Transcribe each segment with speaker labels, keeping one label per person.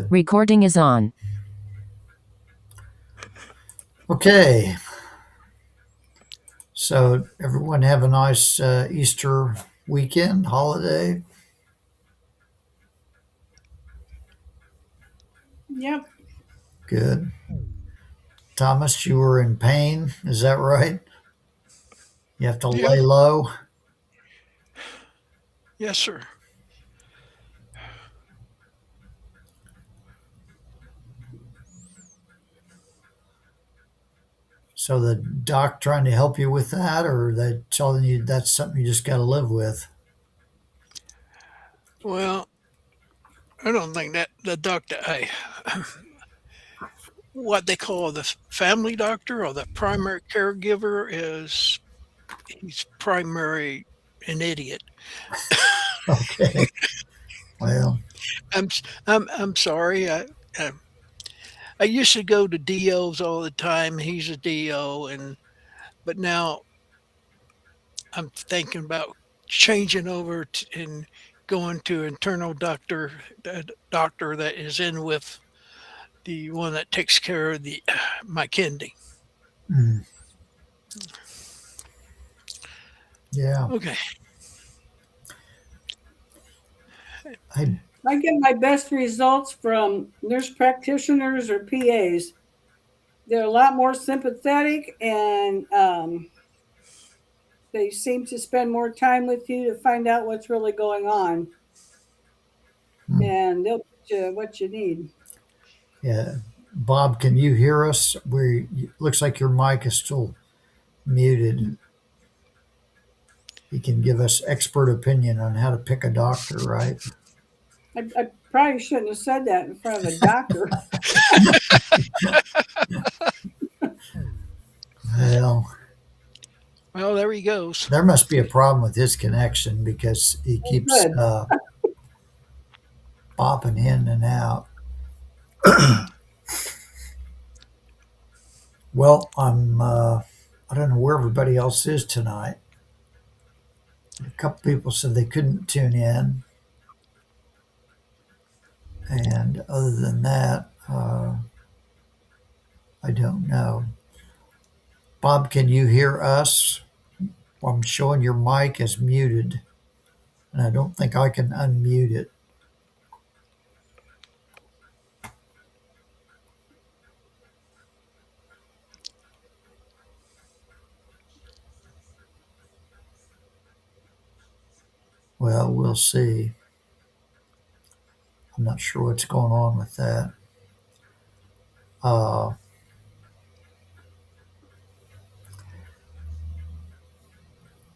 Speaker 1: Good.
Speaker 2: Recording is on.
Speaker 1: Okay. So everyone have a nice Easter weekend holiday.
Speaker 3: Yep.
Speaker 1: Good. Thomas, you were in pain. Is that right? You have to
Speaker 4: Yep.
Speaker 1: lay low.
Speaker 4: Yes, sir.
Speaker 1: So the doc trying to help you with that, or are they telling you that's something you just got to live with?
Speaker 4: Well, I don't think that the doctor, what they call the family doctor or the primary caregiver, he's primary an idiot.
Speaker 1: Okay. Well,
Speaker 4: I'm sorry. I I used to go to DOs all the time. He's a DO, but now I'm thinking about changing over and going to internal doctor that is in with the one that takes care of the my kidney.
Speaker 1: mm, yeah.
Speaker 4: Okay.
Speaker 1: I
Speaker 3: I get my best results from nurse practitioners or PAs. They're a lot more sympathetic and they seem to spend more time with you to find out what's really going on.
Speaker 1: mm,
Speaker 3: And they'll put you what you need.
Speaker 1: yeah. Bob, can you hear us? We looks like your mic is still muted. He can give us expert opinion on how to pick a doctor, right?
Speaker 3: I probably shouldn't have said that in front of a doctor.
Speaker 1: Well,
Speaker 4: Well, there he goes.
Speaker 1: there must be a problem with his connection because he keeps
Speaker 3: Good.
Speaker 1: popping in and out. Well, I don't know where everybody else is tonight. A couple people said they couldn't tune in, and other than that, I don't know. Bob, can you hear us? I'm showing your mic is muted, and I don't think I can unmute it. Well, we'll see. I'm not sure what's going on with that. Uh,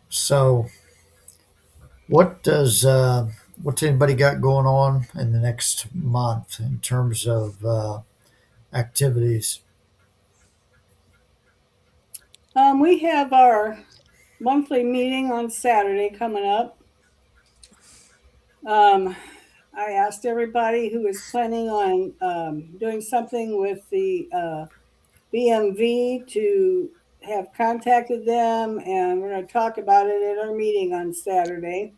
Speaker 1: so, what's anybody got going on in the next month in terms of activities?
Speaker 3: We have our monthly meeting on Saturday coming up. I asked everybody who was planning on doing something with the BMV to have contacted them, and we're going to talk about it at our meeting on Saturday.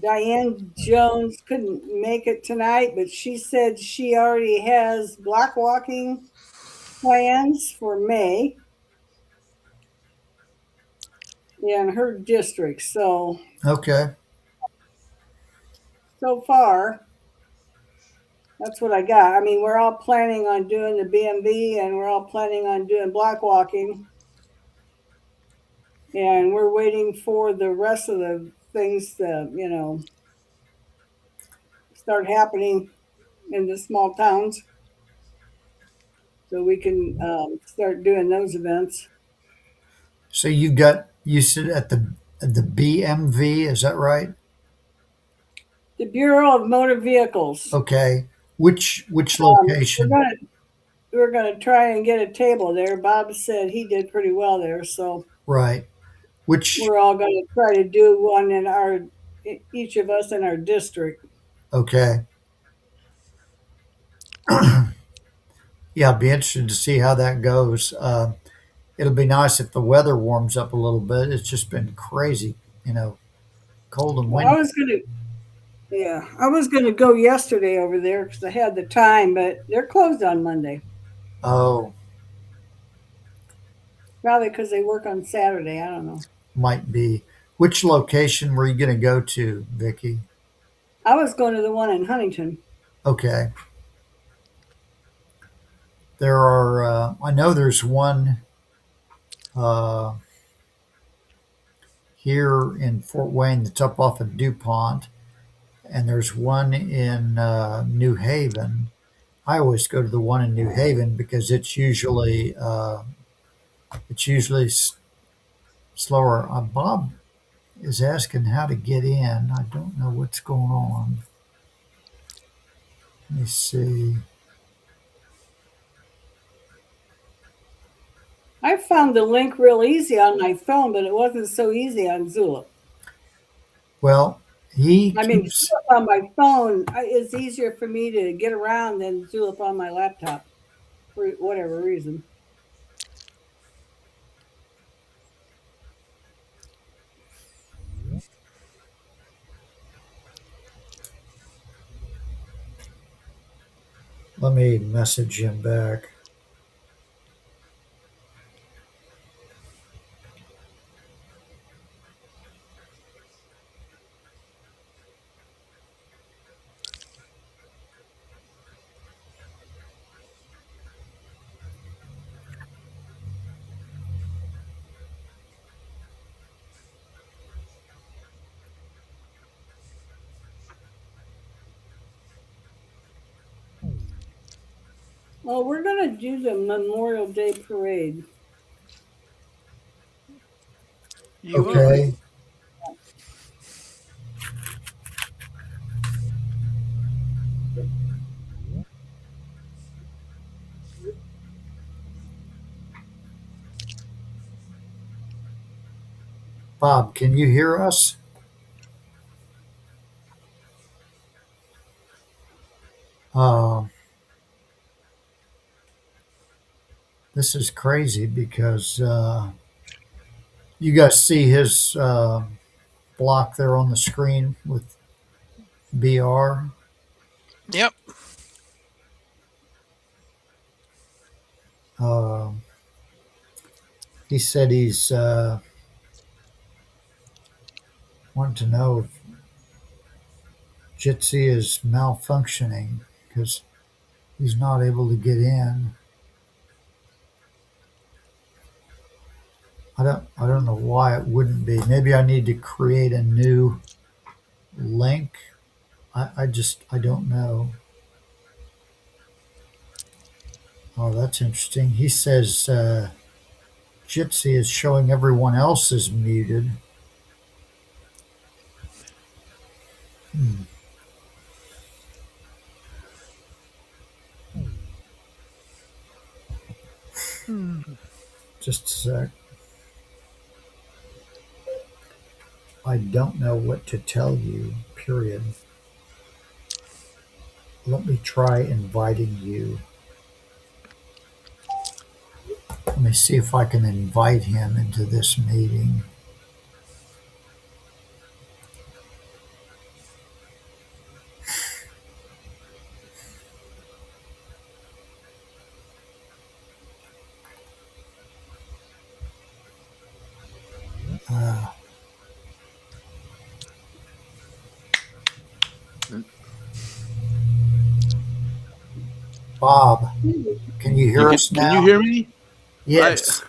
Speaker 3: Diane Jones couldn't make it tonight, but she said she already has block walking plans for May in her district. So
Speaker 1: Okay.
Speaker 3: far, that's what I got. I mean, we're all planning on doing the BMV and we're all planning on doing block walking. And we're waiting for the rest of the things to, start happening in the small towns so we can start doing those events.
Speaker 1: So you sit at the BMV, is that right?
Speaker 3: The Bureau of Motor Vehicles.
Speaker 1: Okay. Which
Speaker 3: We're
Speaker 1: location?
Speaker 3: gonna we're gonna try and get a table there. Bob said he did pretty well there, so
Speaker 1: Right. Which
Speaker 3: we're all gonna try to do one in our each of us in our district.
Speaker 1: okay. Yeah, I'd be interested to see how that goes. It'll be nice if the weather warms up a little bit. It's just been crazy, you know, cold and
Speaker 3: Well, I
Speaker 1: windy.
Speaker 3: was gonna, yeah, I was gonna go yesterday over there because I had the time, but they're closed on Monday.
Speaker 1: Oh,
Speaker 3: Probably because they work on Saturday. I don't know.
Speaker 1: might be. Which location were you going to go to, Vicky?
Speaker 3: I was going to the one in Huntington.
Speaker 1: Okay. There are, I know there's one uh, here in Fort Wayne that's up off of DuPont, and there's one in New Haven. I always go to the one in New Haven because it's usually slower. Bob is asking how to get in. I don't know what's going on. Let me see.
Speaker 3: I found the link real easy on my phone, but it wasn't so easy on Zulip.
Speaker 1: Well, he
Speaker 3: I mean,
Speaker 1: keeps.
Speaker 3: Zulip on my phone is easier for me to get around than Zulip on my laptop for whatever reason.
Speaker 1: Let me message him back.
Speaker 3: Well, we're going to do the Memorial Day parade.
Speaker 4: You are.
Speaker 1: Okay. Bob, can you hear us? Uh, this is crazy because you guys see his block there on the screen with BR.
Speaker 4: Yep.
Speaker 1: Uh, he said he's wanting to know if Jitsi is malfunctioning because he's not able to get in. I don't know why it wouldn't be. Maybe I need to create a new link. I don't know. Oh, that's interesting. He says Jitsi is showing everyone else is muted. Hmm,
Speaker 4: Hmm.
Speaker 1: just a sec. I don't know what to tell you, period. Let me try inviting you. Let me see if I can invite him into this meeting. Uh, Bob, can you
Speaker 2: You
Speaker 1: hear us
Speaker 2: can you
Speaker 1: now?
Speaker 2: hear me? I
Speaker 1: Yes.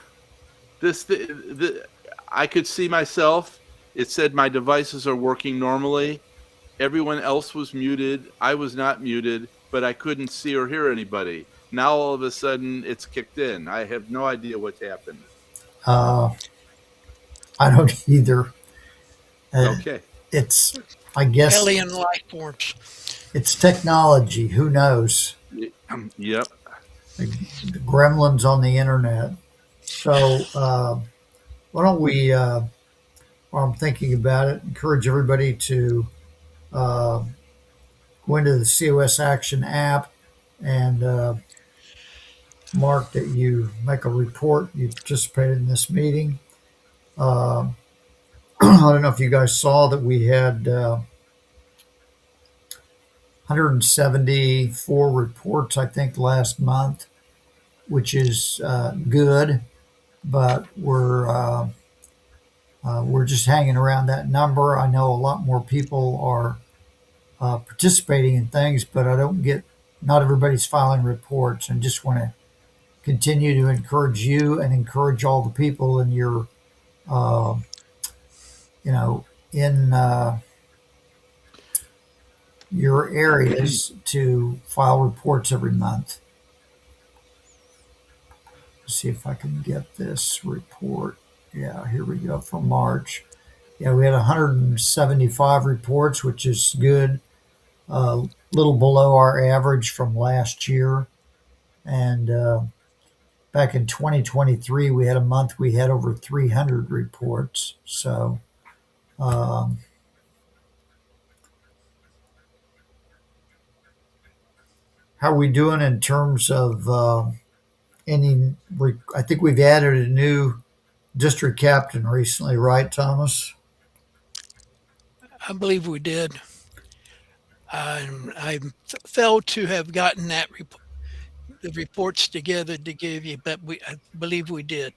Speaker 2: this the I could see myself. It said my devices are working normally. Everyone else was muted. I was not muted, but I couldn't see or hear anybody. Now all of a sudden it's kicked in. I have no idea what's happened.
Speaker 1: Uh, I don't either. Uh,
Speaker 2: Okay.
Speaker 1: it's, I guess,
Speaker 4: Alien life forms.
Speaker 1: it's technology. Who knows?
Speaker 2: Yep.
Speaker 1: The gremlins on the internet. So, why don't we, while I'm thinking about it, encourage everybody to uh, go into the COS Action app and mark that you make a report. You participated in this meeting. Uh, I don't know if you guys saw that we had 174 reports, I think, last month, which is good, but we're just hanging around that number. I know a lot more people are participating in things, but I don't get. Not everybody's filing reports, and just want to continue to encourage you and encourage all the people in your, uh, you know, in your areas to file reports every month. See if I can get this report. Yeah, here we go for March. Yeah, we had 175 reports, which is good. A little below our average from last year. And back in 2023, we had a month we had over 300 reports. So, um, how are we doing in terms of any? I think we've added a new district captain recently, right, Thomas?
Speaker 4: I believe we did. I failed to have gotten the reports together to give you, but I believe we did.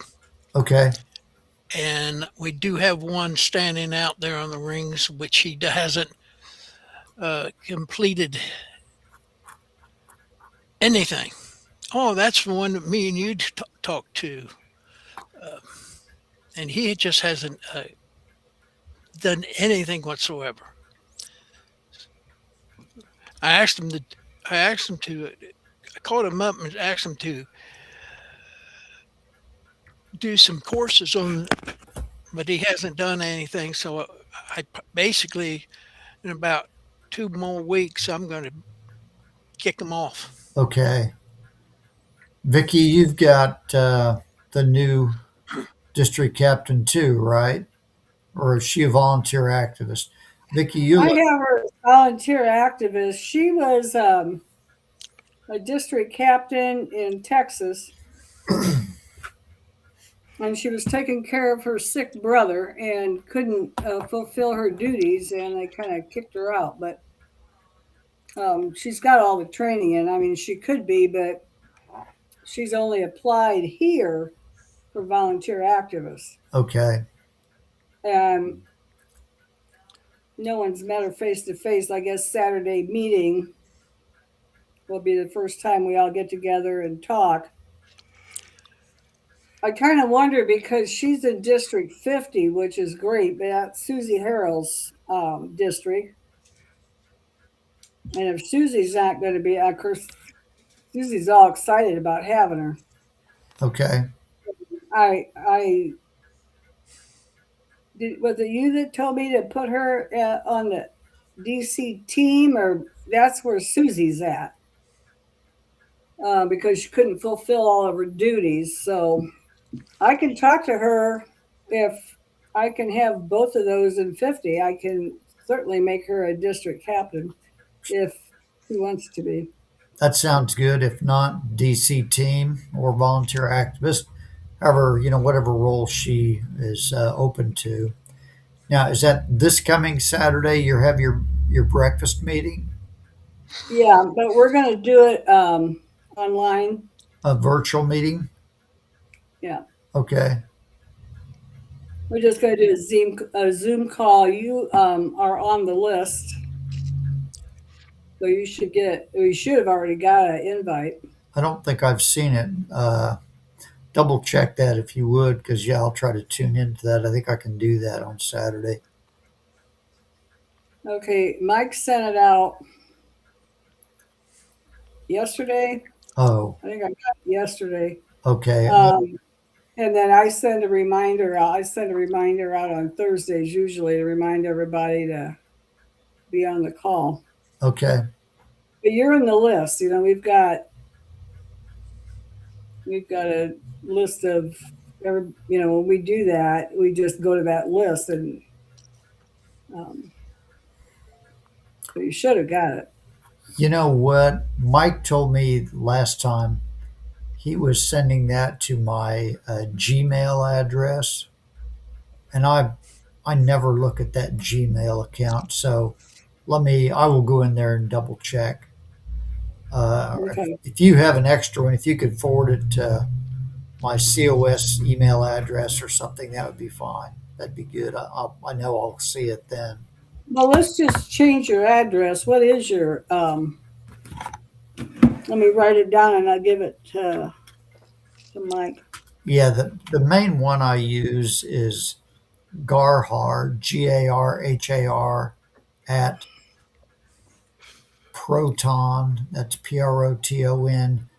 Speaker 1: Okay.
Speaker 4: And we do have one standing out there on the rings, which he hasn't completed anything. Oh, that's the one that me and you talked to. Uh, and he just hasn't done anything whatsoever. I asked him to, I called him up and asked him to do some courses on, but he hasn't done anything. So I basically, in about 2 more weeks, I'm going to kick him off.
Speaker 1: Okay. Vicky, you've got the new district captain too, right? Or is she a volunteer activist? Vicky, you
Speaker 3: I
Speaker 1: look
Speaker 3: have her as volunteer activist. She was a district captain in Texas, and she was taking care of her sick brother and couldn't fulfill her duties, and they kind of kicked her out. But she's got all the training, and I mean, she could be, but she's only applied here for volunteer activists.
Speaker 1: okay.
Speaker 3: And no one's met her face to face. I guess Saturday meeting will be the first time we all get together and talk. I kind of wonder because she's in District 50, which is great, but that's Susie Harrell's district. And if Susie's not going to be, of course, Susie's all excited about having her.
Speaker 1: Okay.
Speaker 3: Was it you that told me to put her on the DC team, or that's where Susie's at? Because she couldn't fulfill all of her duties. So I can talk to her. If I can have both of those in 50, I can certainly make her a district captain if she wants to be.
Speaker 1: That sounds good. If not, DC team or volunteer activist, however, whatever role she is open to. Now, is that this coming Saturday? You have your breakfast meeting,
Speaker 3: Yeah, but we're going to do it online.
Speaker 1: a virtual meeting?
Speaker 3: Yeah.
Speaker 1: Okay.
Speaker 3: We're just going to do a Zoom call. You are on the list. So you should have already got an invite.
Speaker 1: I don't think I've seen it. Double check that if you would, because I'll try to tune into that. I think I can do that on Saturday.
Speaker 3: Okay, Mike sent it out yesterday.
Speaker 1: Oh,
Speaker 3: I think I got it yesterday.
Speaker 1: okay.
Speaker 3: And then I send a reminder out. I send a reminder out on Thursdays usually to remind everybody to be on the call.
Speaker 1: Okay.
Speaker 3: But you're in the list. We've got a list of when we do that, we just go to that list, and so you should have got it.
Speaker 1: You know what? Mike told me last time he was sending that to my Gmail address, and I never look at that Gmail account, so I will go in there and double check.
Speaker 3: Okay.
Speaker 1: If you have an extra one, if you could forward it to my COS email address or something, that would be fine. That'd be good. I know I'll see it then.
Speaker 3: Well, let's just change your address. What is your, let me write it down and I'll give it to Mike.
Speaker 1: Yeah, the main one I use is Garhar, Garhar, at proton, that's Proton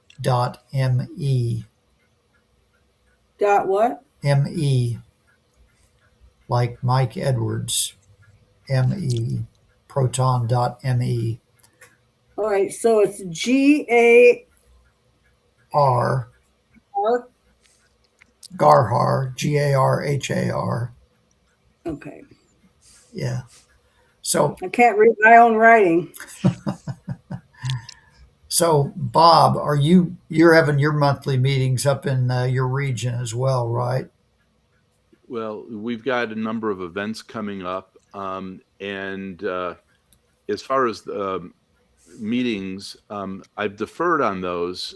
Speaker 1: .me.
Speaker 3: Dot what?
Speaker 1: Me, like Mike Edwards, me, proton.me.
Speaker 3: All right. So it's G-A-R.
Speaker 1: R, Garhar, Garhar.
Speaker 3: Okay.
Speaker 1: Yeah. So,
Speaker 3: I can't read my own writing.
Speaker 1: Bob, you're having your monthly meetings up in your region as well, right?
Speaker 2: Well, we've got a number of events coming up, and as far as the meetings, I've deferred on those,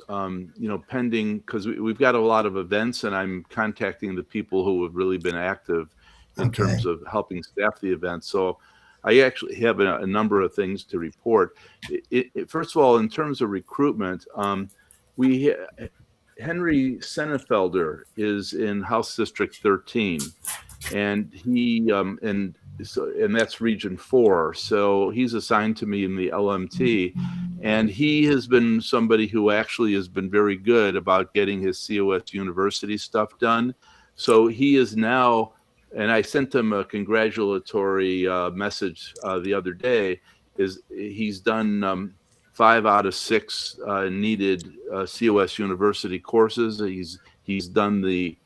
Speaker 2: pending because we've got a lot of events, and I'm contacting the people who have really been active in terms
Speaker 1: Okay.
Speaker 2: of helping staff the event. So I actually have a number of things to report. First of all, in terms of recruitment, we Henry Sennefelder is in House District 13, and and that's Region 4. So he's assigned to me in the LMT, and he has been somebody who actually has been very good about getting his COS University stuff done. So he is now, and I sent him a congratulatory message the other day. Is he's done 5 out of 6 needed COS University courses. He's done the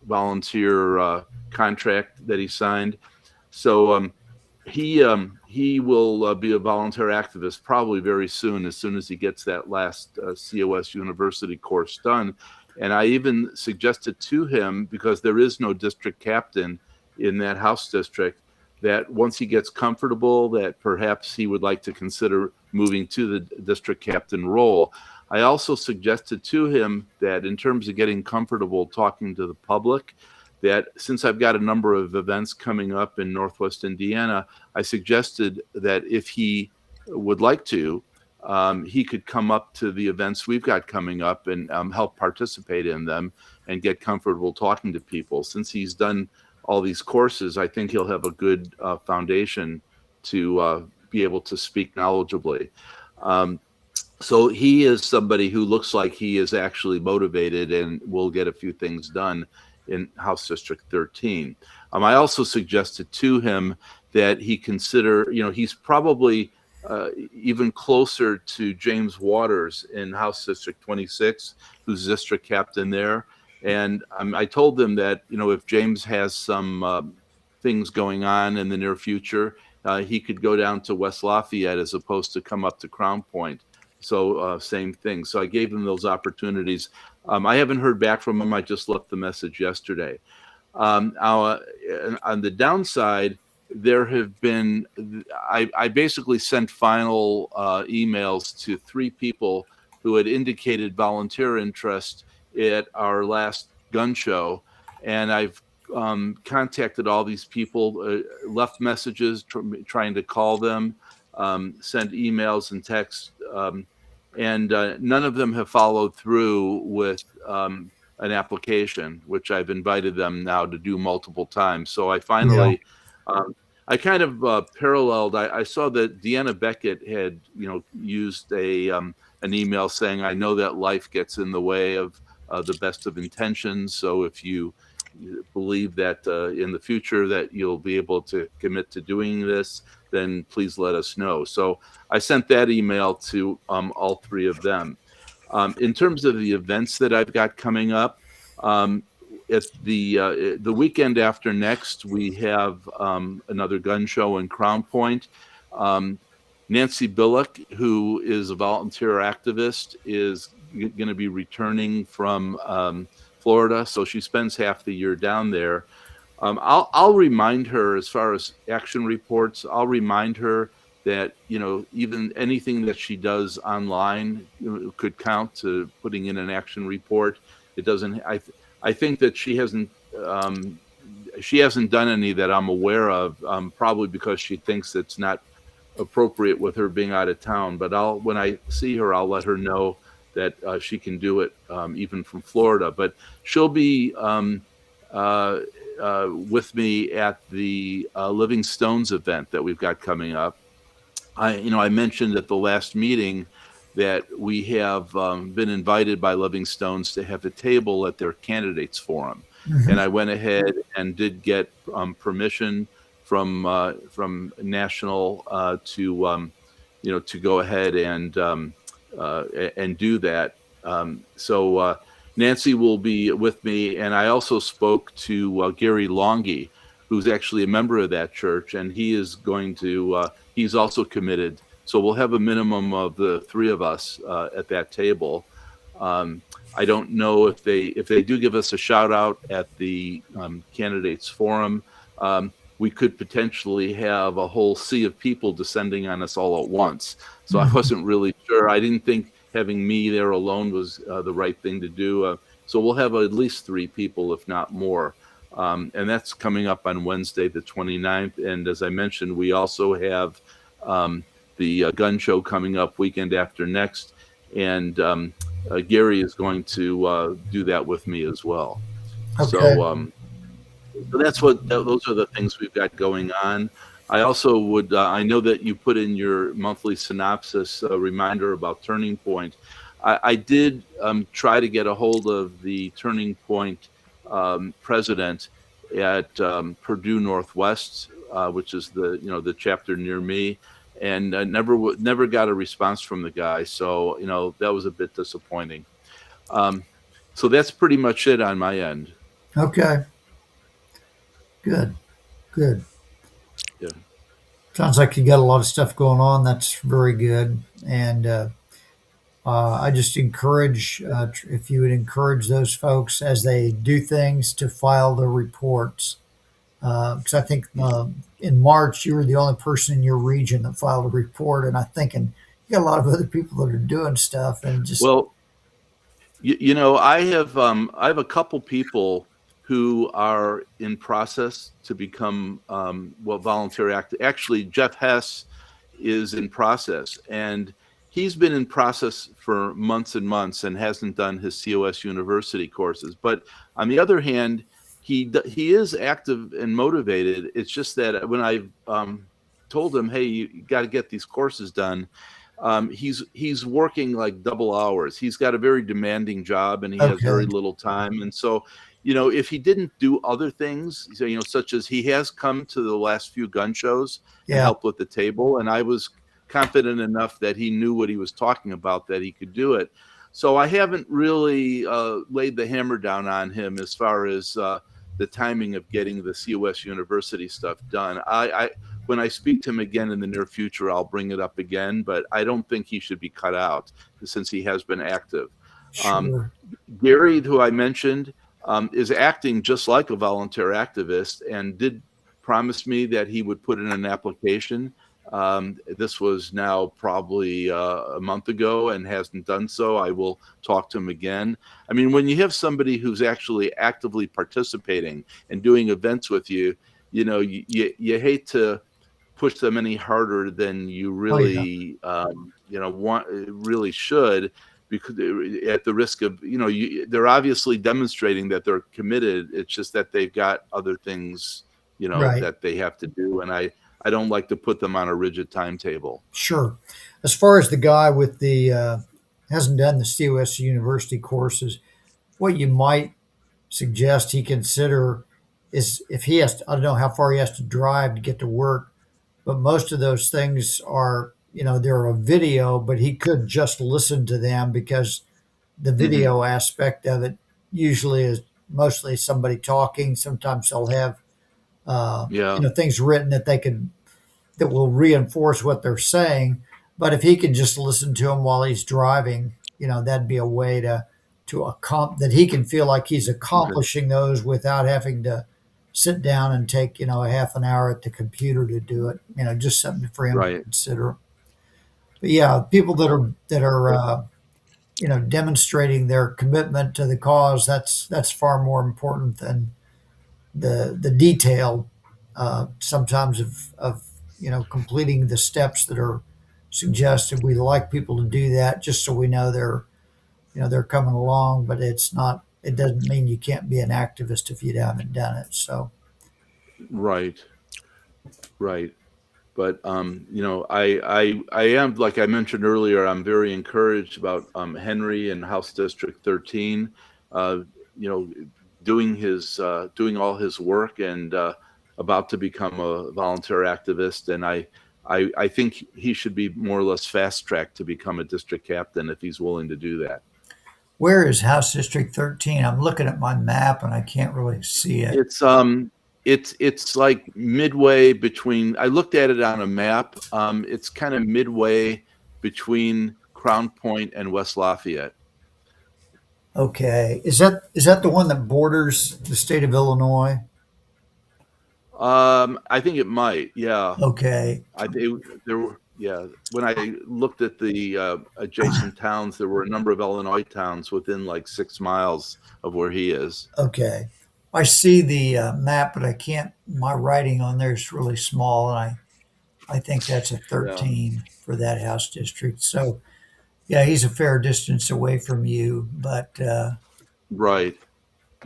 Speaker 2: volunteer contract that he signed. So he will be a volunteer activist probably very soon as he gets that last COS University course done. And I even suggested to him, because there is no district captain in that House district, that once he gets comfortable, that perhaps he would like to consider moving to the district captain role. I also suggested to him that in terms of getting comfortable talking to the public, that since I've got a number of events coming up in Northwest Indiana, I suggested that if he would like to, he could come up to the events we've got coming up and help participate in them and get comfortable talking to people. Since he's done all these courses, I think he'll have a good foundation to be able to speak knowledgeably. So he is somebody who looks like he is actually motivated and will get a few things done in House District 13. I also suggested to him that he consider, he's probably even closer to James Waters in House District 26, who's district captain there. And I told them that, if James has some things going on in the near future, he could go down to West Lafayette as opposed to come up to Crown Point. So same thing. So I gave him those opportunities. I haven't heard back from him. I just left the message yesterday. On the downside, there have been, I basically sent final emails to 3 people who had indicated volunteer interest at our last gun show. And I've contacted all these people, left messages, trying to call them, sent emails and texts, and none of them have followed through with an application, which I've invited them now to do multiple times. So I
Speaker 1: Yeah.
Speaker 2: finally, I kind of paralleled. I saw that Deanna Beckett had, used an email saying, "I know that life gets in the way of the best of intentions. So if you believe that in the future that you'll be able to commit to doing this, then please let us know." So I sent that email to all 3 of them. In terms of the events that I've got coming up, at the weekend after next, we have another gun show in Crown Point. Nancy Billick, who is a volunteer activist, is going to be returning from Florida, so she spends half the year down there. I'll remind her as far as action reports. I'll remind her that even anything that she does online could count to putting in an action report. It doesn't. I think that um, she hasn't done any that I'm aware of. Probably because she thinks it's not appropriate with her being out of town. But when I see her, I'll let her know that she can do it even from Florida. But she'll be uh, with me at the Living Stones event that we've got coming up. I mentioned at the last meeting that we have been invited by Living Stones to have a table at their candidates forum, and I went ahead and did get permission from National to go ahead and do that. So Nancy will be with me, and I also spoke to Gary Longy, who's actually a member of that church, and he is going to. He's also committed. So we'll have a minimum of the three of us at that table. I don't know if they do give us a shout out at the candidates forum. We could potentially have a whole sea of people descending on us all at once. So I wasn't really sure. I didn't think having me there alone was the right thing to do. So we'll have at least 3 people, if not more. And that's coming up on Wednesday, the 29th. And as I mentioned, we also have the gun show coming up weekend after next. And Gary is going to do that with me as well.
Speaker 1: Okay.
Speaker 2: So those are the things we've got going on. I also would, I know that you put in your monthly synopsis a reminder about Turning Point. I did try to get a hold of the Turning Point president at Purdue Northwest, which is the chapter near me, and never got a response from the guy. So that was a bit disappointing. So that's pretty much it on my end.
Speaker 1: Okay. Good.
Speaker 2: Yeah.
Speaker 1: Sounds like you got a lot of stuff going on. That's very good. And I just encourage, if you would encourage those folks as they do things to file their reports. Because I think in March you were the only person in your region that filed a report, and I'm thinking you got a lot of other people that are doing stuff, and just
Speaker 2: Well, I have a couple people who are in process to become voluntary active. Actually, Jeff Hess is in process, and he's been in process for months and months and hasn't done his COS University courses. But on the other hand, he is active and motivated. It's just that when I told him, hey, you got to get these courses done, he's working like double hours. He's got a very demanding job, and he has very little time. And so, if he didn't do other things, such as he has come to the last few gun shows and helped with the table, and I was confident enough that he knew what he was talking about, that he could do it. So I haven't really laid the hammer down on him as far as the timing of getting the COS University stuff done. When I speak to him again in the near future, I'll bring it up again, but I don't think he should be cut out since he has been active.
Speaker 1: sure.
Speaker 2: Gary, who I mentioned, is acting just like a volunteer activist and did promise me that he would put in an application. This was now probably a month ago and hasn't done so. I will talk to him again. I mean, when you have somebody who's actually actively participating and doing events with you, you hate to push them any harder than you really, really should, because at the risk of, they're obviously demonstrating that they're committed. It's just that they've got other things,
Speaker 1: Right.
Speaker 2: that they have to do. And I don't like to put them on a rigid timetable.
Speaker 1: Sure. As far as the guy with the hasn't done the COS University courses, what you might suggest he consider is if he has to, I don't know how far he has to drive to get to work, but most of those things are, they're a video, but he could just listen to them because the video aspect of it usually is mostly somebody talking. Sometimes they'll have,
Speaker 2: Yeah.
Speaker 1: things written that will reinforce what they're saying. But if he can just listen to them while he's driving, that'd be a way that he can feel like he's accomplishing those without having to sit down and take, a half an hour at the computer to do it. Just something for him to
Speaker 2: Right.
Speaker 1: consider. But yeah, people that are demonstrating their commitment to the cause, that's far more important than the detail sometimes of completing the steps that are suggested. We like people to do that just so we know they're coming along, but it doesn't mean you can't be an activist if you haven't done it. So
Speaker 2: Right. Right. But I am, like I mentioned earlier, I'm very encouraged about Henry and House District 13. Uh, you know, doing all his work and about to become a volunteer activist. And I think he should be more or less fast tracked to become a district captain if he's willing to do that.
Speaker 1: where is House District 13? I'm looking at my map and I can't really see it.
Speaker 2: It's like midway between. I looked at it on a map. It's kind of midway between Crown Point and West Lafayette.
Speaker 1: Okay. Is that the one that borders the state of Illinois?
Speaker 2: I think it might. Yeah,
Speaker 1: Okay.
Speaker 2: there were. Yeah, when I looked at the adjacent towns, there were a number of Illinois towns within like 6 miles of where he is.
Speaker 1: Okay. I see the map, but I can't. My writing on there is really small, and I think that's a
Speaker 2: Yeah.
Speaker 1: 13 for that house district. So yeah, he's a fair distance away from you, but
Speaker 2: Right.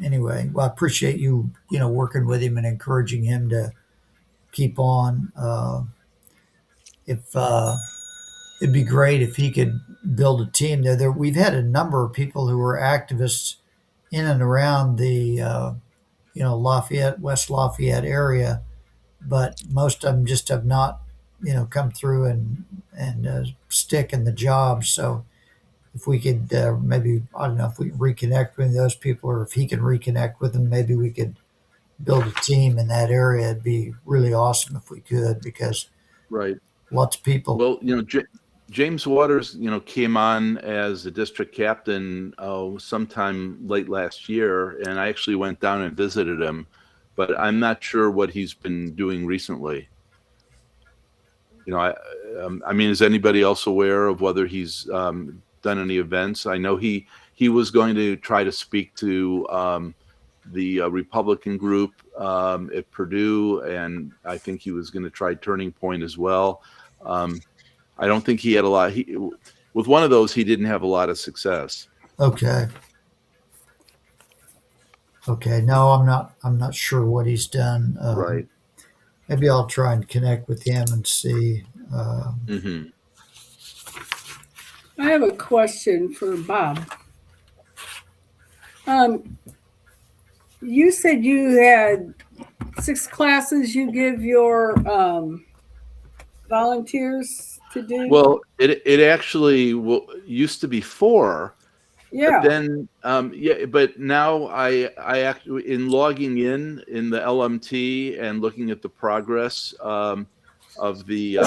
Speaker 1: anyway, well, I appreciate you, working with him and encouraging him to keep on. If It'd be great if he could build a team there. We've had a number of people who are activists in and around the Lafayette, West Lafayette area, but most of them just have not come through and stick in the job. So if we could maybe, I don't know, if we can reconnect with those people, or if he can reconnect with them, maybe we could build a team in that area. It'd be really awesome if we could, because
Speaker 2: Right.
Speaker 1: lots of people.
Speaker 2: Well, James Waters, came on as the district captain sometime late last year, and I actually went down and visited him, but I'm not sure what he's been doing recently. I mean, is anybody else aware of whether he's done any events? I know he was going to try to speak to the Republican group at Purdue, and I think he was going to try Turning Point as well. I don't think he had a lot. With one of those, he didn't have a lot of success.
Speaker 1: Okay. Okay. No, I'm not sure what he's done.
Speaker 2: Right.
Speaker 1: Maybe I'll try and connect with him and see.
Speaker 2: Mm-hmm.
Speaker 3: I have a question for Bob. You said you had 6 classes you give your volunteers to do?
Speaker 2: Well, it actually used to be 4.
Speaker 3: yeah.
Speaker 2: But then, but now I actually, in logging in the LMT and looking at the progress of the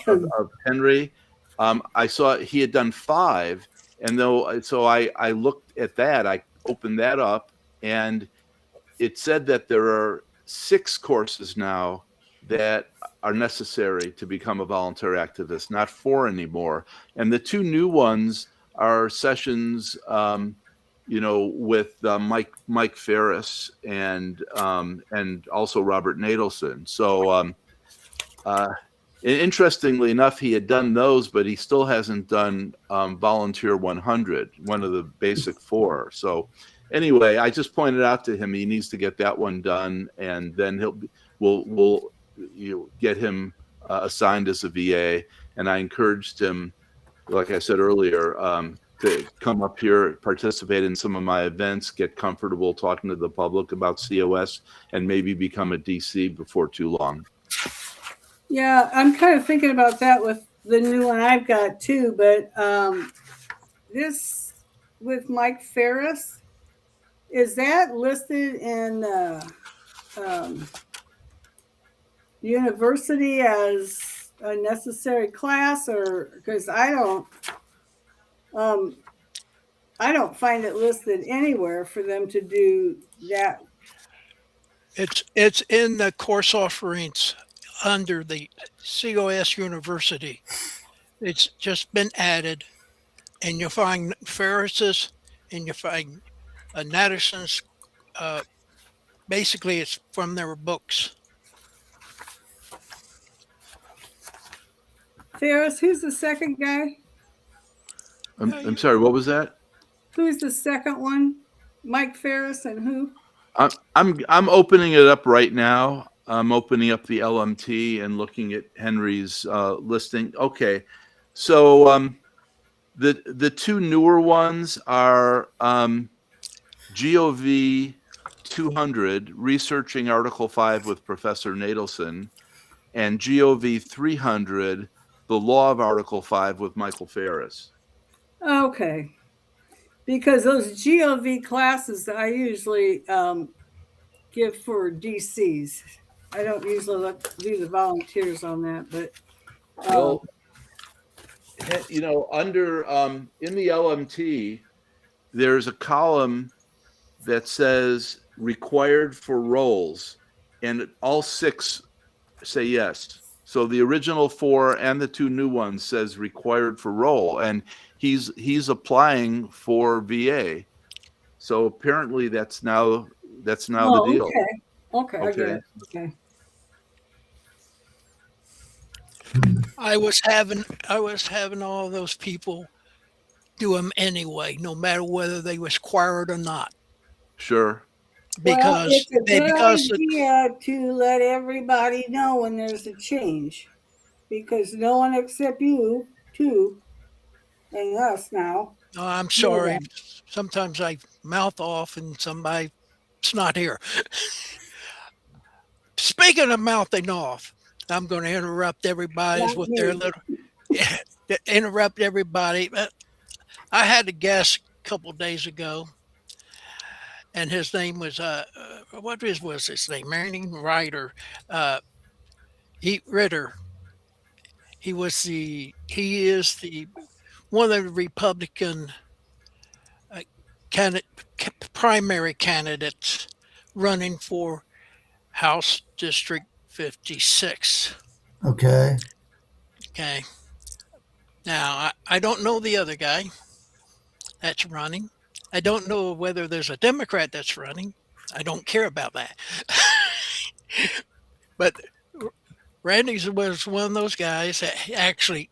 Speaker 2: of Henry, I saw he had done 5, and so I looked at that, I opened that up, and it said that there are 6 courses now that are necessary to become a volunteer activist, not 4 anymore, and the 2 new ones are sessions, with Mike Ferris and also Robert Nadelson. So, interestingly enough, he had done those, but he still hasn't done Volunteer 100, one of the basic 4. So, anyway, I just pointed out to him he needs to get that one done, and then we'll get him assigned as a VA. And I encouraged him, like I said earlier, to come up here, participate in some of my events, get comfortable talking to the public about COS, and maybe become a DC before too long.
Speaker 3: Yeah, I'm kind of thinking about that with the new one I've got too, but this with Mike Ferris, is that listed in university as a necessary class, or because I don't find it listed anywhere for them to do that.
Speaker 4: It's in the course offerings under the COS University. It's just been added, and you'll find Ferris's and you'll find Natterson's. Uh, Basically, it's from their books.
Speaker 3: Ferris, who's the second guy?
Speaker 2: I'm sorry, what was that?
Speaker 3: Who's the second one? Mike Ferris and who?
Speaker 2: I'm opening it up right now. I'm opening up the LMT and looking at Henry's listing. Okay, so the two newer ones are GOV 200, researching Article 5 with Professor Nadelson, and GOV 300, the law of Article 5 with Michael Ferris.
Speaker 3: Okay. Because those GOV classes I usually give for DCs. I don't usually do the volunteers on that, but
Speaker 2: Well, under in the LMT, there's a column that says required for roles, and all 6 say yes. So the original 4 and the 2 new ones says required for role, and he's applying for VA. So apparently that's now the deal.
Speaker 3: okay. Okay, I get
Speaker 2: Okay.
Speaker 3: it. Okay.
Speaker 4: I was having all those people do them anyway, no matter whether they was required or not,
Speaker 2: Sure.
Speaker 3: Well,
Speaker 4: because
Speaker 3: it's a good
Speaker 4: because
Speaker 3: idea to let everybody know when there's a change, because no one except you too, and us now.
Speaker 4: oh, I'm
Speaker 3: know
Speaker 4: sorry.
Speaker 3: that.
Speaker 4: Sometimes I mouth off and somebody's not here. Speaking of mouthing off, I'm going to interrupt everybody's
Speaker 3: Not
Speaker 4: with
Speaker 3: me.
Speaker 4: their little interrupt everybody. I had a guest a couple days ago, and his name was was his name? Manning Ryder. He Ritter. He is the one of the Republican candidate primary candidates running for House District 56.
Speaker 1: Okay.
Speaker 4: Okay. Now, I don't know the other guy that's running. I don't know whether there's a Democrat that's running. I don't care about that. But Randy was one of those guys that actually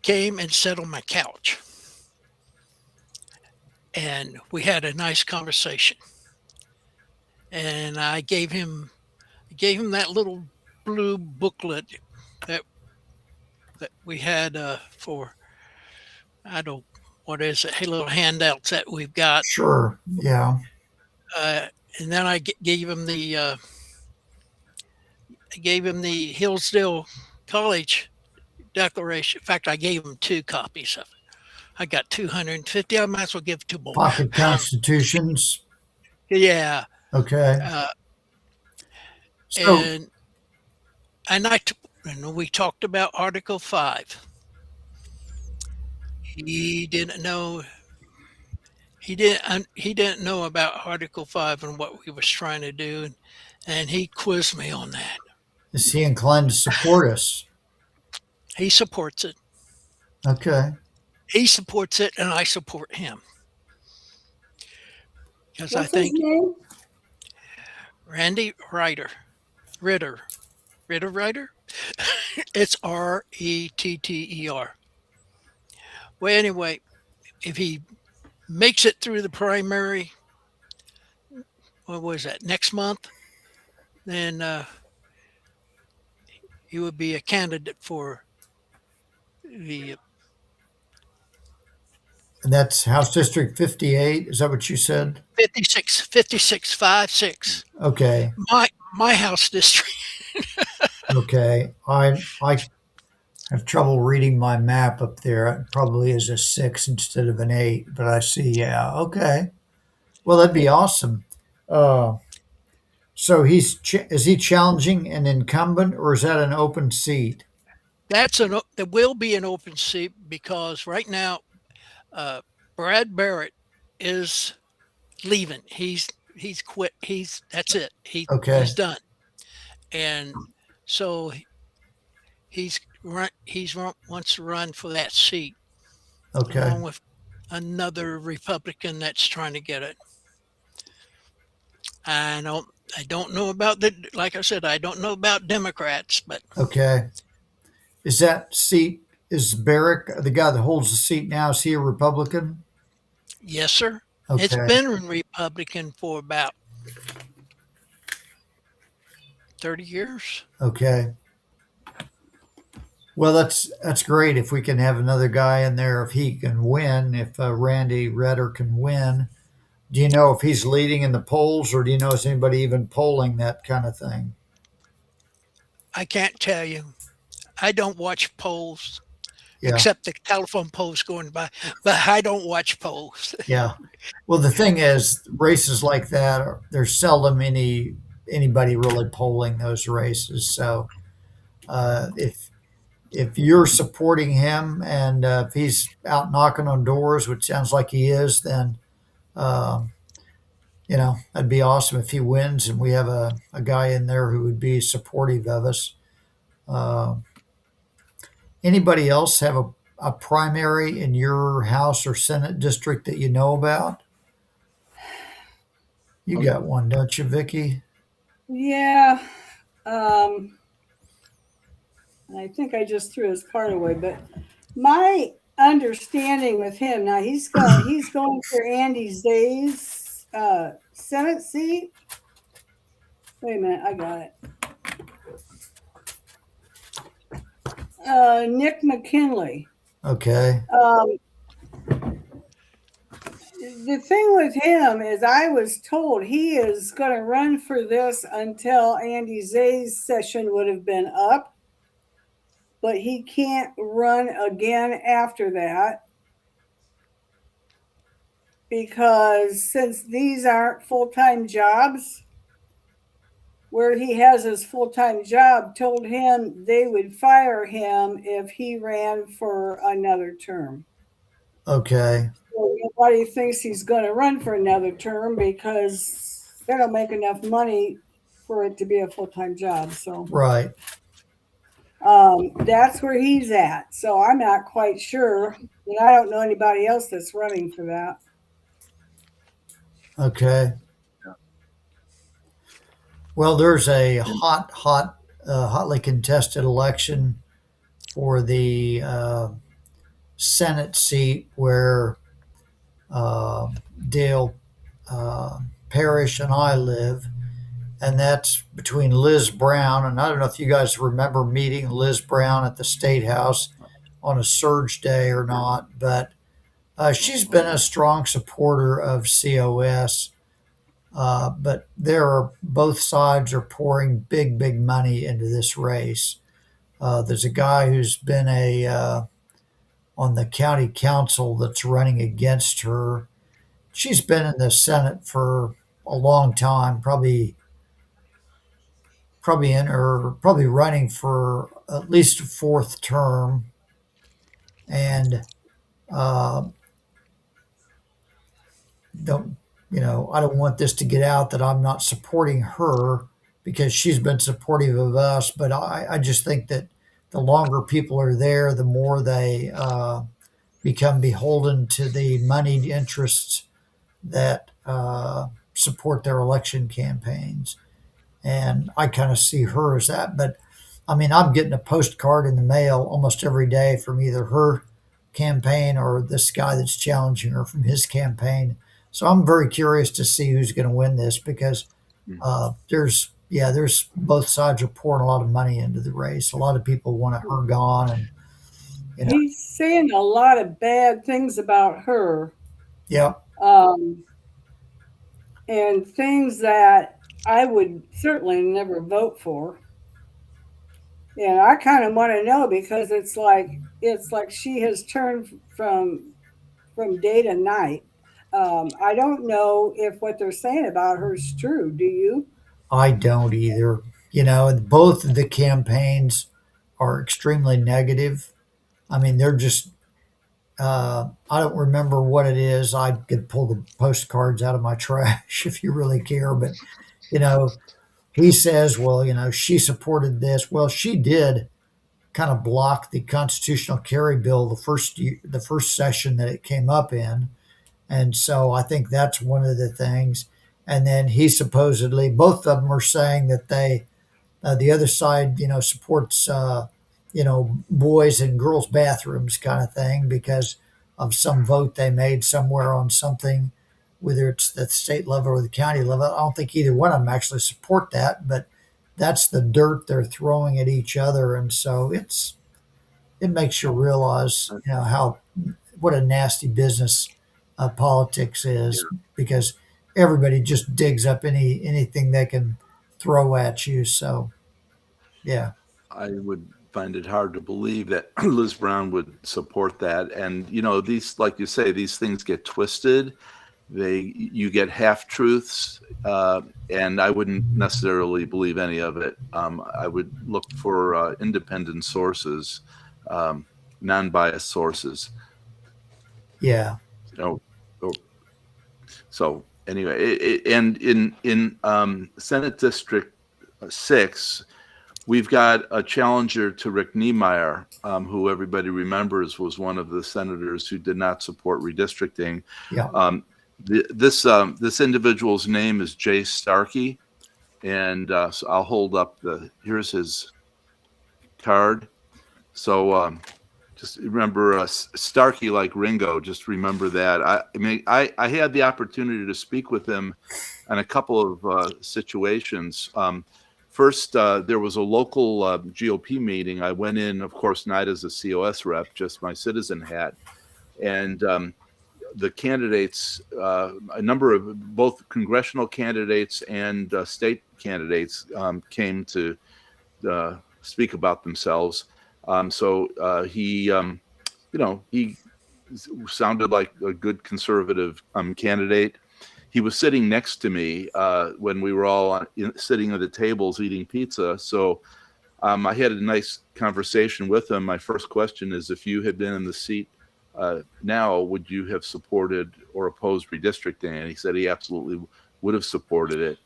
Speaker 4: came and sat on my couch. And we had a nice conversation. And I gave him that little blue booklet that we had for I don't what is it? Hey, little handouts that we've got.
Speaker 1: Sure. Yeah.
Speaker 4: And then I gave him the Hillsdale College Declaration. In fact, I gave him 2 copies of it. I got 250. I might as well give 2 more.
Speaker 1: Pocket constitutions.
Speaker 4: Yeah.
Speaker 1: Okay. So
Speaker 4: And we talked about Article 5. He didn't know. He didn't know about Article 5 and what we was trying to do, and he quizzed me on that.
Speaker 1: is he inclined to support us?
Speaker 4: He supports it.
Speaker 1: Okay.
Speaker 4: He supports it, and I support him. Because I
Speaker 3: What's his
Speaker 4: think
Speaker 3: name?
Speaker 4: Randy Ritter. Ritter. It's Retter. Well, anyway, if he makes it through the primary, what was that, next month, then he would be a candidate for the
Speaker 1: And that's House District 58. Is that what you said?
Speaker 4: 5656.
Speaker 1: Okay.
Speaker 4: My house district.
Speaker 1: Okay. I have trouble reading my map up there. It probably is a 6 instead of an 8, but I see. Yeah. Okay. Well, that'd be awesome. So is he challenging an incumbent, or is that an open seat?
Speaker 4: There will be an open seat because right now Brad Barrett is leaving. He's he's quit. That's it.
Speaker 1: Okay.
Speaker 4: He's done. And so wants to run for that seat
Speaker 1: Okay.
Speaker 4: along with another Republican that's trying to get it. I don't know about like I said, I don't know about Democrats, but
Speaker 1: Okay. Is that seat, is Barrick, the guy that holds the seat now, is he a Republican?
Speaker 4: yes, sir. It's
Speaker 1: Okay.
Speaker 4: been Republican for about 30 years.
Speaker 1: Okay. Well, that's great if we can have another guy in there, if he can win, if Randy Redder can win. Do you know if he's leading in the polls, or do you know is anybody even polling that kind of thing?
Speaker 4: I can't tell you. I don't watch polls
Speaker 1: Yeah.
Speaker 4: except the telephone poles going by, but I don't watch polls.
Speaker 1: Yeah. Well, the thing is, races like that, there's seldom anybody really polling those races. So if you're supporting him and if he's out knocking on doors, which sounds like he is, then um, that'd be awesome if he wins and we have a guy in there who would be supportive of us. Uh, Anybody else have a primary in your House or Senate district that you know about? You got one, don't you, Vicky?
Speaker 3: Yeah. I think I just threw his card away, but my understanding with him now, he's going for Andy Zay's Senate seat. Wait a minute, I got it. Nick McKinley.
Speaker 1: Okay.
Speaker 3: The thing with him is I was told he is going to run for this until Andy Zay's session would have been up, but he can't run again after that because since these aren't full-time jobs, where he has his full-time job told him they would fire him if he ran for another term.
Speaker 1: Okay.
Speaker 3: So nobody thinks he's going to run for another term because they don't make enough money for it to be a full-time job. So
Speaker 1: Right.
Speaker 3: that's where he's at. So I'm not quite sure. And I don't know anybody else that's running for that.
Speaker 1: Okay. Well, there's a hotly contested election for the Senate seat where Dale Parrish and I live, and that's between Liz Brown, and I don't know if you guys remember meeting Liz Brown at the State House on a surge day or not, but she's been a strong supporter of COS. But both sides are pouring big money into this race. There's a guy who's been on the county council that's running against her. She's been in the Senate for a long time, probably running for at least a fourth term, and uh, don't I don't want this to get out that I'm not supporting her because she's been supportive of us, but I just think that the longer people are there, the more they become beholden to the moneyed interests that support their election campaigns. And I kind of see her as that. But I mean, I'm getting a postcard in the mail almost every day from either her campaign or this guy that's challenging her from his campaign. So I'm very curious to see who's going to win this because there's both sides are pouring a lot of money into the race. A lot of people want her gone, and
Speaker 3: He's saying a lot of bad things about her.
Speaker 1: Yeah.
Speaker 3: And things that I would certainly never vote for. And I kind of want to know because it's like she has turned from day to night. I don't know if what they're saying about her is true. Do you?
Speaker 1: I don't either. Both of the campaigns are extremely negative. I mean, they're just I don't remember what it is. I could pull the postcards out of my trash if you really care. But, you know, he says, well, she supported this. Well, she did kind of block the constitutional carry bill the first session that it came up in. And so I think that's one of the things. And then he supposedly, both of them are saying that the other side, supports, boys and girls bathrooms kind of thing because of some vote they made somewhere on something, whether it's the state level or the county level. I don't think either one of them actually support that, but that's the dirt they're throwing at each other. And so it makes you realize, how what a nasty business politics is because everybody just digs up anything they can throw at you. So yeah,
Speaker 2: I would find it hard to believe that Liz Brown would support that. And these, like you say, these things get twisted. You get half truths, and I wouldn't necessarily believe any of it. I would look for independent sources, non-biased sources.
Speaker 1: yeah,
Speaker 2: So anyway, and in Senate District 6, we've got a challenger to Rick Niemeyer, who everybody remembers was one of the senators who did not support redistricting.
Speaker 1: yeah.
Speaker 2: This individual's name is Jay Starkey, and so I'll hold up here's his card. So just remember Starkey, like Ringo. Just remember that. I had the opportunity to speak with him on a couple of situations. First, there was a local GOP meeting. I went in, of course, not as a COS rep, just my citizen hat, and the candidates, a number of both congressional candidates and state candidates came to speak about themselves. So he sounded like a good conservative candidate. He was sitting next to me when we were all sitting at the tables eating pizza. So I had a nice conversation with him. My first question is, if you had been in the seat now, would you have supported or opposed redistricting? And he said he absolutely would have supported it.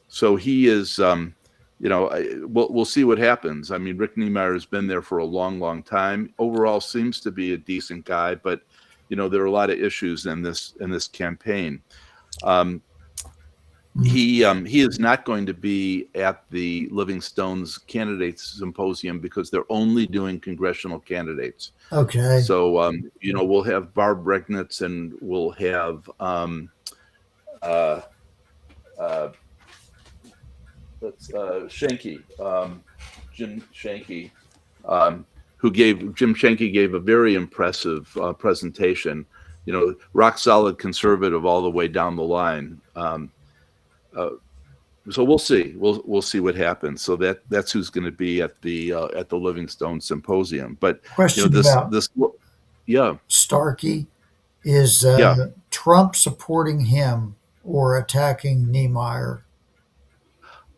Speaker 2: So he is, we'll see what happens. I mean, Rick Niemeyer has been there for a long, long time. Overall, seems to be a decent guy, but there are a lot of issues in this campaign. He is not going to be at the Living Stones Candidates Symposium because they're only doing congressional candidates.
Speaker 1: Okay.
Speaker 2: So we'll have Barb Regnitz and we'll have Shanky, Jim Shanky, Jim Shanky gave a very impressive presentation. Rock solid conservative all the way down the line. So we'll see. We'll see what happens. So that's who's going to be at the Living Stone Symposium. But
Speaker 1: Question about
Speaker 2: yeah,
Speaker 1: Starkey is Trump supporting him or attacking Niemeyer?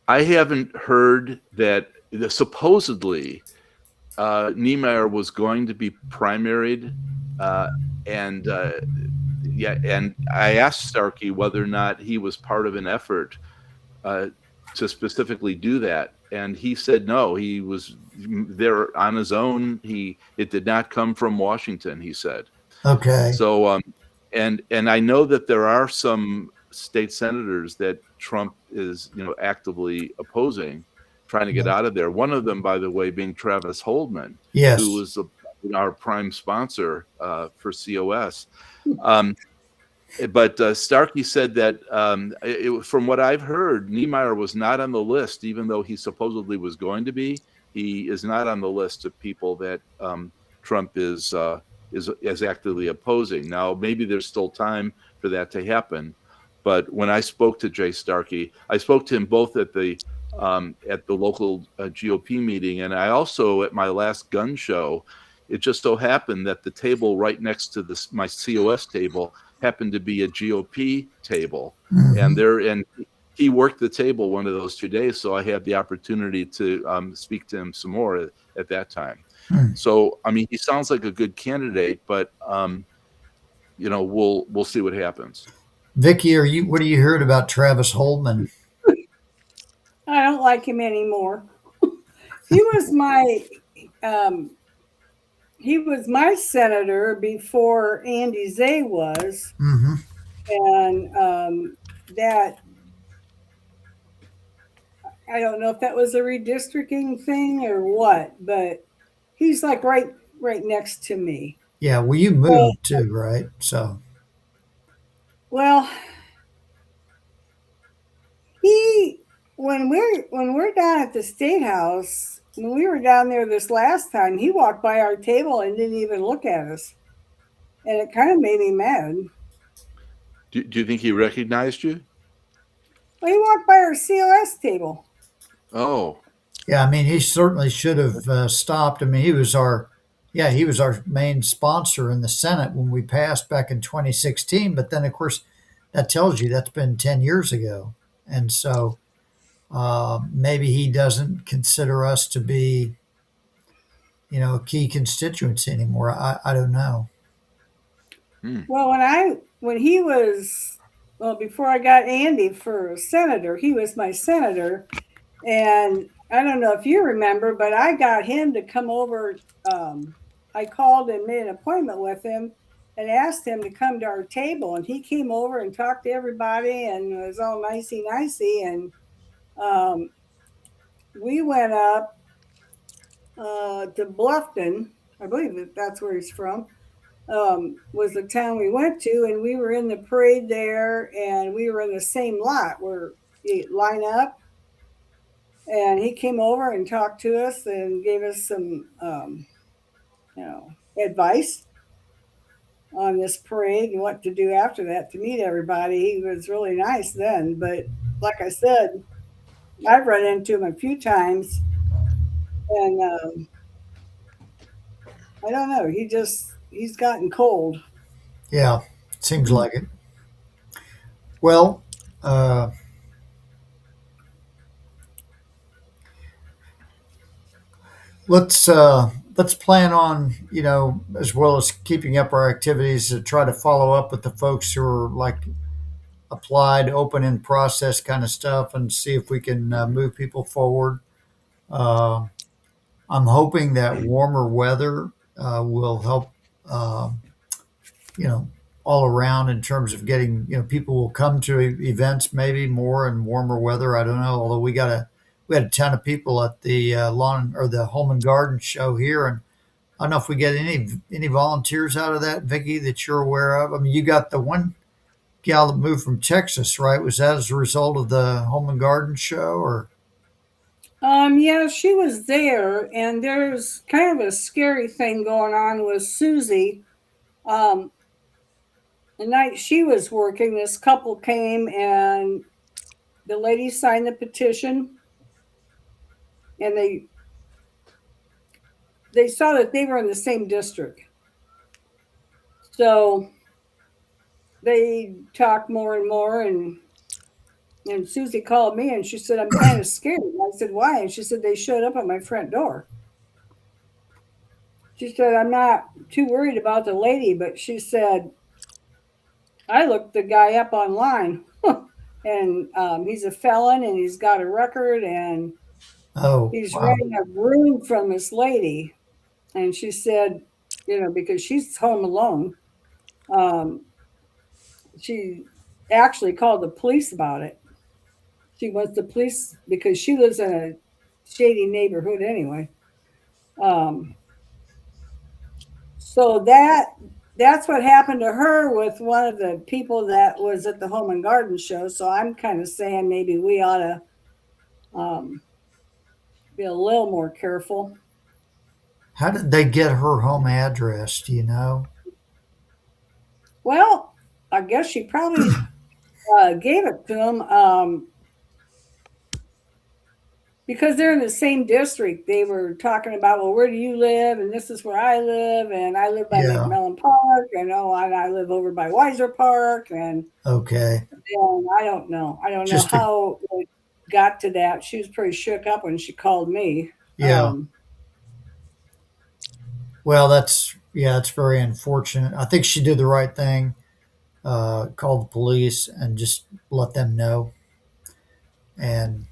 Speaker 2: I haven't heard that. Supposedly, Niemeyer was going to be primaried, and I asked Starkey whether or not he was part of an effort to specifically do that, and he said no. He was there on his own. It did not come from Washington, he said.
Speaker 1: Okay.
Speaker 2: So, and I know that there are some state senators that Trump is, actively opposing, trying to get out of there. One of them, by the way, being Travis Holdman,
Speaker 1: yes,
Speaker 2: who was our prime sponsor for COS. But Starkey said that from what I've heard, Niemeyer was not on the list, even though he supposedly was going to be. He is not on the list of people that Trump is actively opposing. Now, maybe there's still time for that to happen. But when I spoke to Jay Starkey, I spoke to him both at the local GOP meeting, and I also at my last gun show. It just so happened that the table right next to my COS table happened to be a GOP table, and he worked the table one of those 2 days, so I had the opportunity to speak to him some more at that time.
Speaker 1: Hmm.
Speaker 2: So, I mean, he sounds like a good candidate, but we'll see what happens.
Speaker 1: Vicky, what are you hearing about Travis Holman?
Speaker 3: I don't like him anymore. He was my um, he was my senator before Andy Zay was,
Speaker 1: Mm-hmm.
Speaker 3: and that I don't know if that was a redistricting thing or what, but he's like right next to me.
Speaker 1: Yeah, well, you
Speaker 3: Well,
Speaker 1: moved too, right? So,
Speaker 3: well, he when we're down at the state house, when we were down there this last time, he walked by our table and didn't even look at us, and it kind of made me mad.
Speaker 2: Do you think he recognized you?
Speaker 3: Well, he walked by our COS table.
Speaker 2: Oh,
Speaker 1: yeah, I mean, he certainly should have stopped. I mean, he was our main sponsor in the Senate when we passed back in 2016. But then, of course, that tells you that's been 10 years ago. And so maybe he doesn't consider us to be, a key constituency anymore. I don't know.
Speaker 2: hmm.
Speaker 3: Well, when he was before I got Andy for senator, he was my senator, and I don't know if you remember, but I got him to come over. I called and made an appointment with him and asked him to come to our table, and he came over and talked to everybody and was all nicey, and um, we went up to Bluffton. I believe that's where he's from. Was the town we went to, and we were in the parade there, and we were in the same lot where you line up. And he came over and talked to us and gave us some, advice on this parade and what to do after that to meet everybody. He was really nice then, but like I said, I've run into him a few times, and I don't know. He's gotten cold.
Speaker 1: Yeah, seems like it. Well, uh, let's plan on, as well as keeping up our activities, to try to follow up with the folks who are like applied, open in process kind of stuff, and see if we can move people forward. Uh, I'm hoping that warmer weather will help, uh, you know, all around in terms of getting, people will come to events maybe more in warmer weather. I don't know. Although we had a ton of people at the lawn or the home and garden show here, and I don't know if we get any volunteers out of that, Vicky, that you're aware of. I mean, you got the one gal that moved from Texas, right? Was that as a result of the home and garden show, or?
Speaker 3: Yeah, she was there, and there's kind of a scary thing going on with Susie. Um, the night she was working, this couple came and the lady signed the petition, and they saw that they were in the same district. So they talked more and more, and Susie called me and she said, I'm kind of scared. And I said, why? And she said, they showed up at my front door. She said, I'm not too worried about the lady, but she said, I looked the guy up online, and he's a felon and he's got a record, and
Speaker 1: Oh,
Speaker 3: he's
Speaker 1: wow.
Speaker 3: renting a room from this lady. And she said, because she's home alone, um, she actually called the police about it. She wants the police because she lives in a shady neighborhood anyway. Um, so that's what happened to her with one of the people that was at the home and garden show. So I'm kind of saying maybe we ought to um, be a little more careful.
Speaker 1: How did they get her home address? Do you know?
Speaker 3: Well, I guess she probably gave it to them because they're in the same district. They were talking about, well, where do you live? And this is where I live, and I live by
Speaker 1: Yeah.
Speaker 3: McMillan Park, and I live over by Weiser Park,
Speaker 1: Okay.
Speaker 3: and I don't know. I don't know
Speaker 1: Just to,
Speaker 3: how it got to that. She was pretty shook up when she called me.
Speaker 1: yeah. Well, it's very unfortunate. I think she did the right thing. Call the police and just let them know. And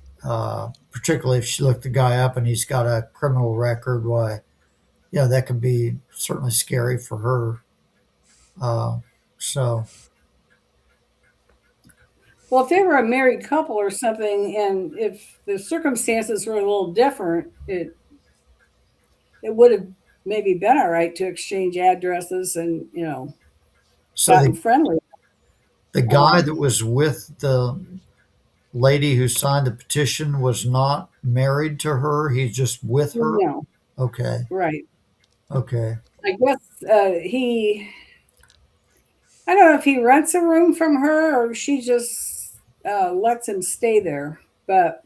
Speaker 1: particularly if she looked the guy up and he's got a criminal record, why, that could be certainly scary for her. Uh, so,
Speaker 3: Well, if they were a married couple or something, and if the circumstances were a little different, it would have maybe been all right to exchange addresses and
Speaker 1: so
Speaker 3: gotten friendly.
Speaker 1: the guy that was with the lady who signed the petition was not married to her. He's just with her.
Speaker 3: No,
Speaker 1: Okay.
Speaker 3: right.
Speaker 1: Okay.
Speaker 3: I guess I don't know if he rents a room from her or she just lets him stay there. But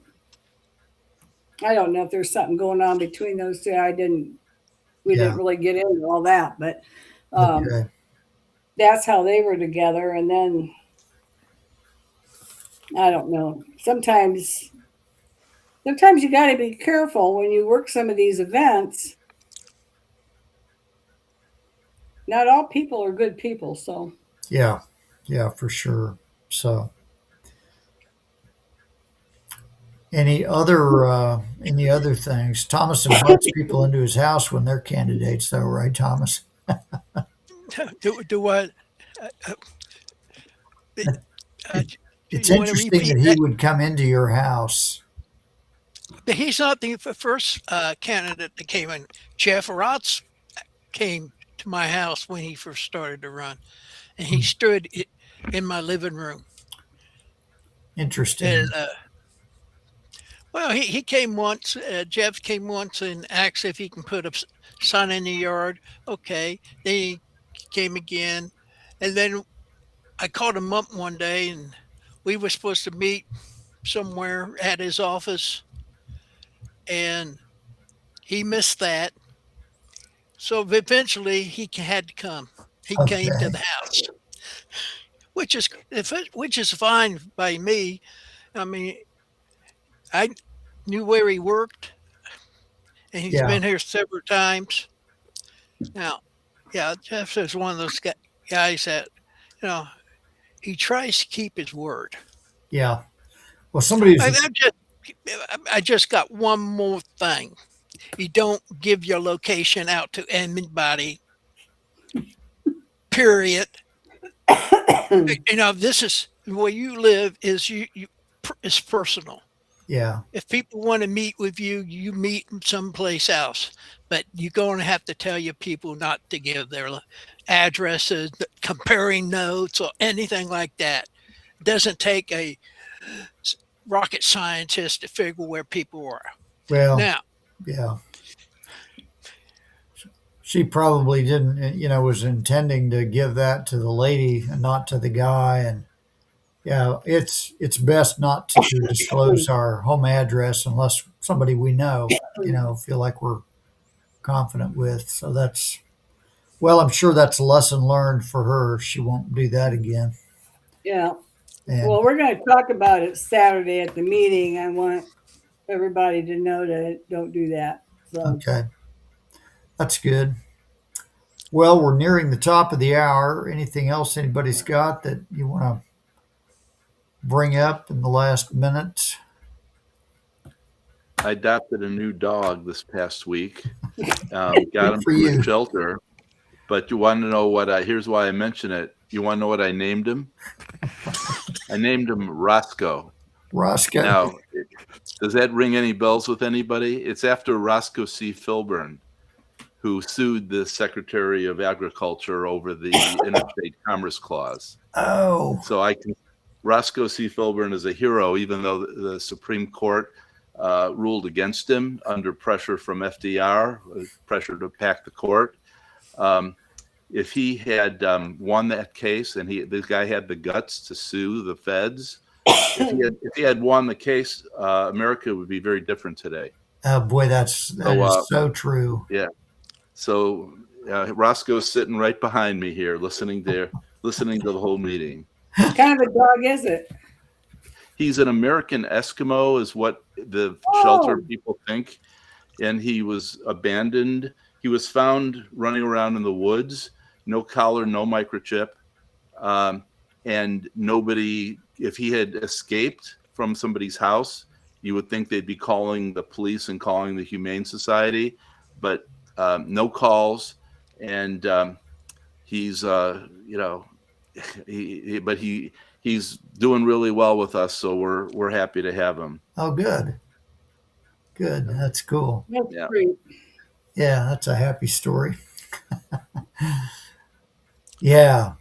Speaker 3: I don't know if there's something going on between those two. We
Speaker 1: Yeah.
Speaker 3: didn't really get into all that, but
Speaker 1: Okay.
Speaker 3: that's how they were together. And then I don't know. Sometimes you got to be careful when you work some of these events. Not all people are good people, so
Speaker 1: Yeah. Yeah, for sure. So, any other things? Thomas invites people into his house when they're candidates, though, right, Thomas?
Speaker 4: Do I? Uh, uh,
Speaker 1: It's
Speaker 4: you want to
Speaker 1: interesting
Speaker 4: repeat
Speaker 1: that he
Speaker 4: that?
Speaker 1: would come into your house.
Speaker 4: But he's not the first candidate that came in. Jeff Rotz came to my house when he first started to run, and he stood in my living room. And
Speaker 1: Interesting.
Speaker 4: well, he came once. Jeff came once and asked if he can put a sign in the yard. Okay. Then he came again, and then I called him up one day, and we were supposed to meet somewhere at his office, and he missed that. So eventually, he had to come. He came to
Speaker 1: Okay.
Speaker 4: the house, which is fine by me. I mean, I knew where he worked, and he's
Speaker 1: Yeah.
Speaker 4: been here several times. Now, yeah, Jeff is one of those guys that, you know, he tries to keep his word.
Speaker 1: Yeah. Well, somebody's.
Speaker 4: I just, I just got one more thing. You don't give your location out to anybody. Period. This is where you live. Is personal.
Speaker 1: Yeah.
Speaker 4: If people want to meet with you, you meet someplace else. But you're going to have to tell your people not to give their addresses, comparing notes, or anything like that. It doesn't take a rocket scientist to figure where people are.
Speaker 1: Well,
Speaker 4: Now,
Speaker 1: yeah. She probably didn't, was intending to give that to the lady and not to the guy. And yeah, it's best not to disclose our home address unless somebody we know, feel like we're confident with. So well, I'm sure that's a lesson learned for her. She won't do that again.
Speaker 3: yeah.
Speaker 1: And
Speaker 3: Well, we're going to talk about it Saturday at the meeting. I want everybody to know that don't do that. So,
Speaker 1: okay, that's good. Well, we're nearing the top of the hour. Anything else anybody's got that you want to bring up in the last minute?
Speaker 2: I adopted a new dog this past week. Got
Speaker 1: Good
Speaker 2: him
Speaker 1: for
Speaker 2: from
Speaker 1: you.
Speaker 2: a shelter. But you want to know here's why I mention it. You want to know what I named him? I named him Roscoe.
Speaker 1: Roscoe.
Speaker 2: Now, does that ring any bells with anybody? It's after Roscoe C. Filburn, who sued the Secretary of Agriculture over the Interstate Commerce Clause.
Speaker 1: Oh,
Speaker 2: So Roscoe C. Filburn is a hero, even though the Supreme Court ruled against him under pressure from FDR, pressure to pack the court. If he had won that case, and this guy had the guts to sue the feds, if he had won the case, America would be very different today.
Speaker 1: oh boy, that is so true.
Speaker 2: Yeah. So Roscoe's sitting right behind me here, listening to the whole meeting.
Speaker 3: what kind of a dog is it?
Speaker 2: He's an American Eskimo, is what the
Speaker 3: Oh.
Speaker 2: shelter people think, and he was abandoned He was found running around in the woods, no collar, no microchip. And nobody, if he had escaped from somebody's house, you would think they'd be calling the police and calling the Humane Society, but no calls. And he's, he's doing really well with us, so we're happy to have him.
Speaker 1: Oh, good. Good. That's cool.
Speaker 3: That's
Speaker 2: Yeah.
Speaker 3: great.
Speaker 1: Yeah, that's a happy story. Yeah.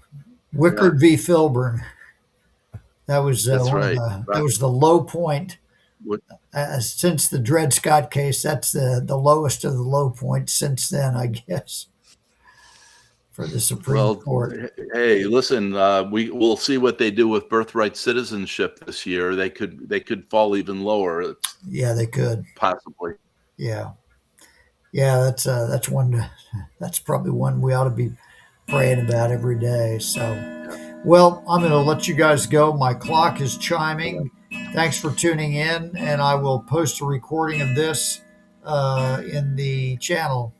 Speaker 1: Wickard v. Filburn. That was
Speaker 2: That's
Speaker 1: one
Speaker 2: right.
Speaker 1: of that was the low point.
Speaker 2: What-
Speaker 1: Since the Dred Scott case, that's the lowest of the low points since then, I guess, for the Supreme
Speaker 2: Well,
Speaker 1: Court.
Speaker 2: hey, listen, we'll see what they do with birthright citizenship this year. They could fall even lower,
Speaker 1: Yeah, they could.
Speaker 2: possibly.
Speaker 1: Yeah, yeah. That's one. That's probably one we ought to be praying about every day. So, well, I'm going to let you guys go. My clock is chiming. Thanks for tuning in, and I will post a recording of this in the channel.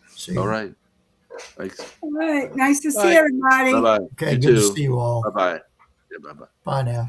Speaker 1: See.
Speaker 2: All right. Thanks.
Speaker 3: All right. Nice to see
Speaker 4: Bye.
Speaker 3: everybody.
Speaker 2: Bye bye.
Speaker 1: Okay,
Speaker 2: You
Speaker 1: good to
Speaker 2: too.
Speaker 1: see you all.
Speaker 2: Bye bye. Yeah, bye bye.
Speaker 1: Bye now.